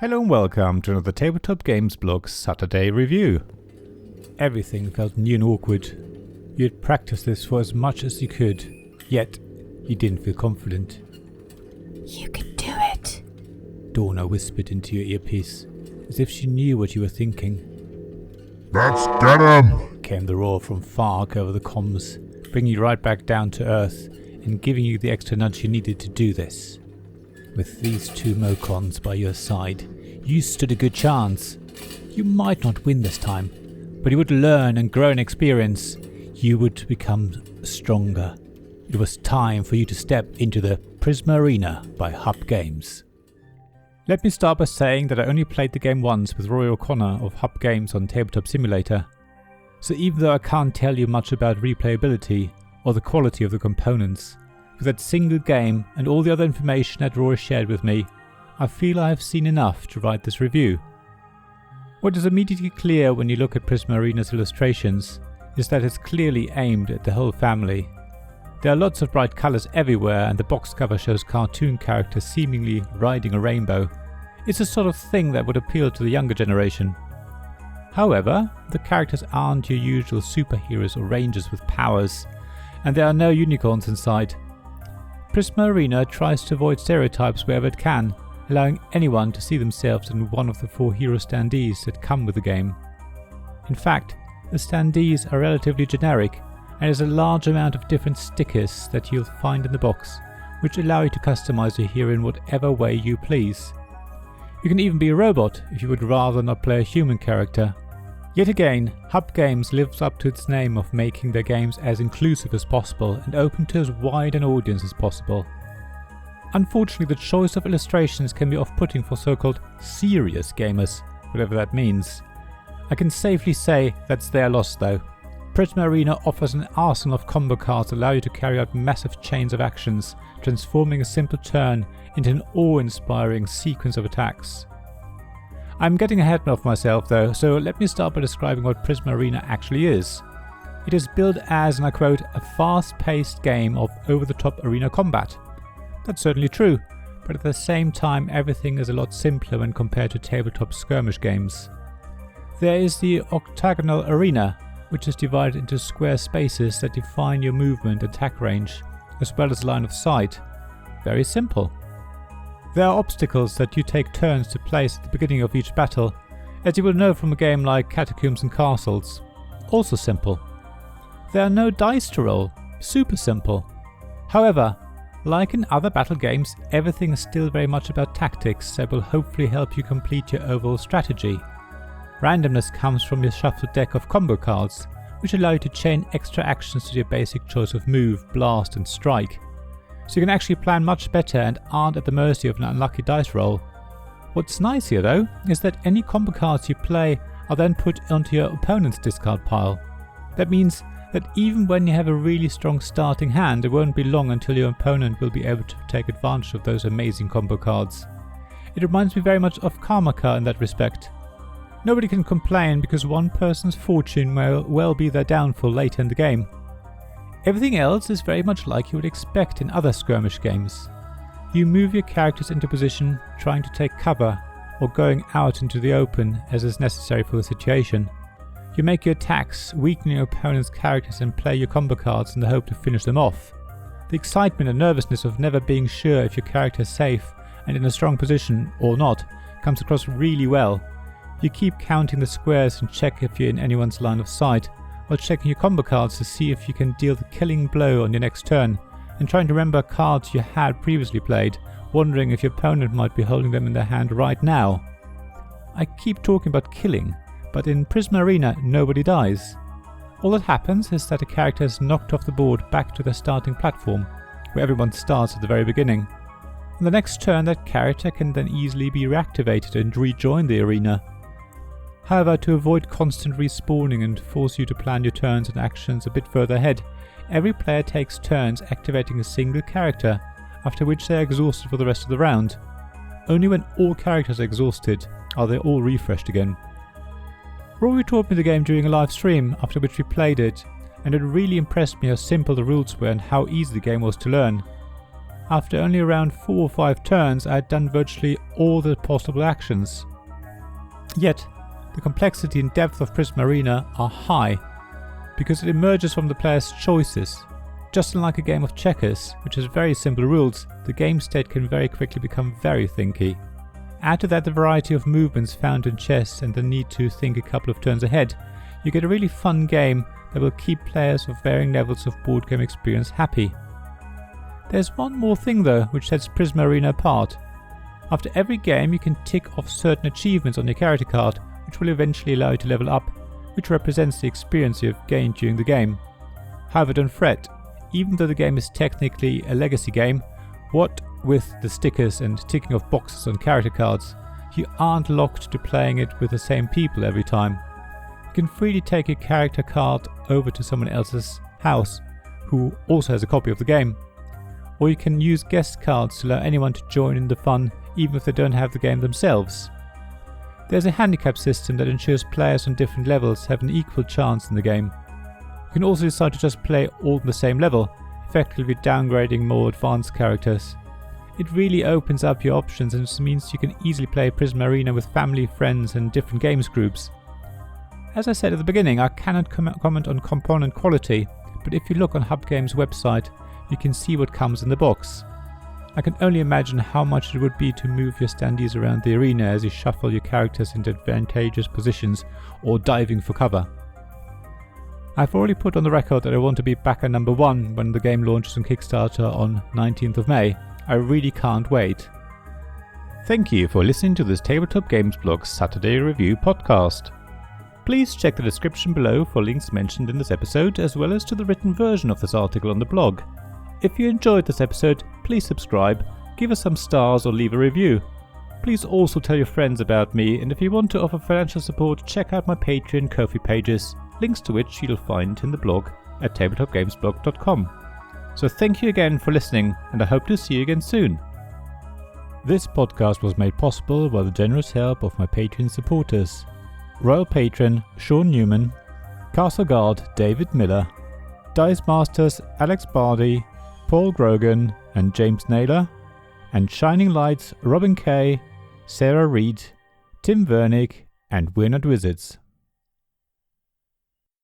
Hello and welcome to another Tabletop Games Blog Saturday review. Everything felt new and awkward. You had practiced this for as much as you could, yet you didn't feel confident. You can do it, Dawna whispered into your earpiece, as if she knew what you were thinking. Let's get him! Came the roar from Farg over the comms, bringing you right back down to earth and giving you the extra nudge you needed to do this. With these two Mokons by your side, you stood a good chance. You might not win this time, but you would learn and grow in experience. You would become stronger. It was time for you to step into the Prisma Arena by Hub Games. Let me start by saying that I only played the game once with Roy O'Connor of Hub Games on Tabletop Simulator. So even though I can't tell you much about replayability or the quality of the components, with that single game and all the other information that Roy shared with me, I feel I have seen enough to write this review. What is immediately clear when you look at Prisma Arena's illustrations is that it's clearly aimed at the whole family. There are lots of bright colours everywhere, and the box cover shows cartoon characters seemingly riding a rainbow. It's the sort of thing that would appeal to the younger generation. However, the characters aren't your usual superheroes or rangers with powers, and there are no unicorns inside. Prisma Arena tries to avoid stereotypes wherever it can, allowing anyone to see themselves in one of the 4 hero standees that come with the game. In fact, the standees are relatively generic, and there's a large amount of different stickers that you'll find in the box, which allow you to customize your hero in whatever way you please. You can even be a robot if you would rather not play a human character. Yet again, Hub Games lives up to its name of making their games as inclusive as possible and open to as wide an audience as possible. Unfortunately, the choice of illustrations can be off-putting for so-called serious gamers, whatever that means. I can safely say that's their loss though. Prisma Arena offers an arsenal of combo cards that allow you to carry out massive chains of actions, transforming a simple turn into an awe-inspiring sequence of attacks. I'm getting ahead of myself though, so let me start by describing what Prisma Arena actually is. It is billed as, and I quote, a fast-paced game of over-the-top arena combat. That's certainly true, but at the same time everything is a lot simpler when compared to tabletop skirmish games. There is the octagonal arena, which is divided into square spaces that define your movement and attack range, as well as line of sight. Very simple. There are obstacles that you take turns to place at the beginning of each battle, as you will know from a game like Catacombs and Castles. Also simple. There are no dice to roll. Super simple. However, like in other battle games, everything is still very much about tactics that will hopefully help you complete your overall strategy. Randomness comes from your shuffled deck of combo cards, which allow you to chain extra actions to your basic choice of move, blast and strike. So you can actually plan much better and aren't at the mercy of an unlucky dice roll. What's nice here though, is that any combo cards you play are then put onto your opponent's discard pile. That means that even when you have a really strong starting hand, it won't be long until your opponent will be able to take advantage of those amazing combo cards. It reminds me very much of Karmaka in that respect. Nobody can complain because one person's fortune may well be their downfall later in the game. Everything else is very much like you would expect in other skirmish games. You move your characters into position, trying to take cover, or going out into the open as is necessary for the situation. You make your attacks, weaken your opponent's characters and play your combo cards in the hope to finish them off. The excitement and nervousness of never being sure if your character is safe and in a strong position or not comes across really well. You keep counting the squares and check if you're in anyone's line of sight, while checking your combo cards to see if you can deal the killing blow on your next turn, and trying to remember cards you had previously played, wondering if your opponent might be holding them in their hand right now. I keep talking about killing, but in Prisma Arena nobody dies. All that happens is that a character is knocked off the board back to their starting platform, where everyone starts at the very beginning. On the next turn that character can then easily be reactivated and rejoin the arena. However, to avoid constant respawning and force you to plan your turns and actions a bit further ahead, every player takes turns activating a single character, after which they are exhausted for the rest of the round. Only when all characters are exhausted are they all refreshed again. Rory taught me the game during a live stream, after which we played it, and it really impressed me how simple the rules were and how easy the game was to learn. After only around 4 or 5 turns, I had done virtually all the possible actions. Yet, the complexity and depth of Prisma Arena are high, because it emerges from the player's choices. Just unlike a game of checkers, which has very simple rules, the game state can very quickly become very thinky. Add to that the variety of movements found in chess and the need to think a couple of turns ahead, you get a really fun game that will keep players of varying levels of board game experience happy. There's one more thing though, which sets Prisma Arena apart. After every game you can tick off certain achievements on your character card, which will eventually allow you to level up, which represents the experience you have gained during the game. However, don't fret, even though the game is technically a legacy game, what with the stickers and ticking of boxes on character cards, you aren't locked to playing it with the same people every time. You can freely take your character card over to someone else's house, who also has a copy of the game. Or you can use guest cards to allow anyone to join in the fun even if they don't have the game themselves. There's a handicap system that ensures players on different levels have an equal chance in the game. You can also decide to just play all on the same level, effectively downgrading more advanced characters. It really opens up your options and means you can easily play Prisma Arena with family, friends and different games groups. As I said at the beginning, I cannot comment on component quality, but if you look on Hub Games' website, you can see what comes in the box. I can only imagine how much it would be to move your standees around the arena as you shuffle your characters into advantageous positions or diving for cover. I've already put on the record that I want to be backer number 1 when the game launches on Kickstarter on 19th of May. I really can't wait. Thank you for listening to this Tabletop Games Blog Saturday Review podcast. Please check the description below for links mentioned in this episode, as well as to the written version of this article on the blog. If you enjoyed this episode, please subscribe, give us some stars or leave a review. Please also tell your friends about me, and if you want to offer financial support, check out my Patreon and Ko-fi pages, links to which you'll find in the blog at tabletopgamesblog.com. So thank you again for listening, and I hope to see you again soon. This podcast was made possible by the generous help of my Patreon supporters: Royal Patron Sean Newman, Castle Guard David Miller, Dice Masters Alex Bardi, Paul Grogan and James Naylor, and Shining Lights Robin Kay, Sarah Reed, Tim Vernick and We're Not Wizards.